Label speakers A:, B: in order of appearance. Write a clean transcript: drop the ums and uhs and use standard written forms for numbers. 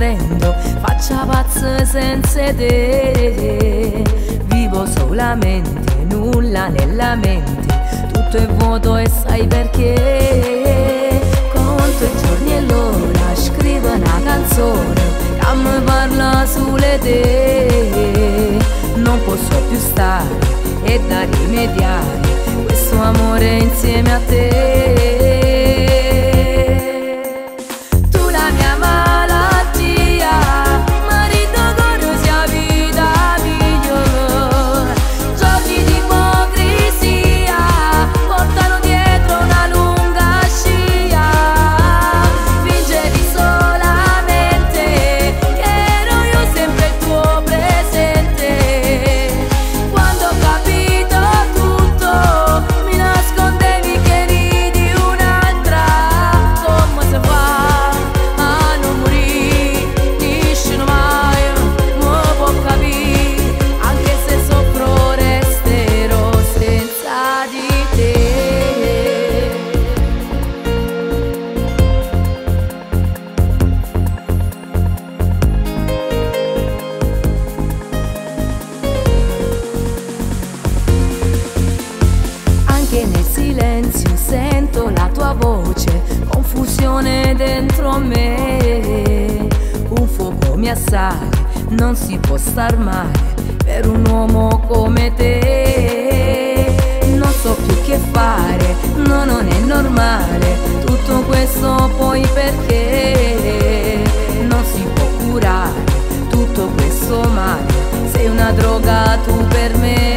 A: soffrendo, faccia pazza senza te. Vivo solamente, nulla nella mente, tutto è vuoto e sai perché. Conto i giorni e l'ora, scrivo una canzone che mi parla sulle te. Non posso più stare e da rimediare questo amore insieme a te. Nel silenzio sento la tua voce, confusione dentro me. Un fuoco mi assale, non si può star male per un uomo come te. Non so più che fare, no, non è normale tutto questo, poi perché non si può curare tutto questo male. Sei una droga tu per me.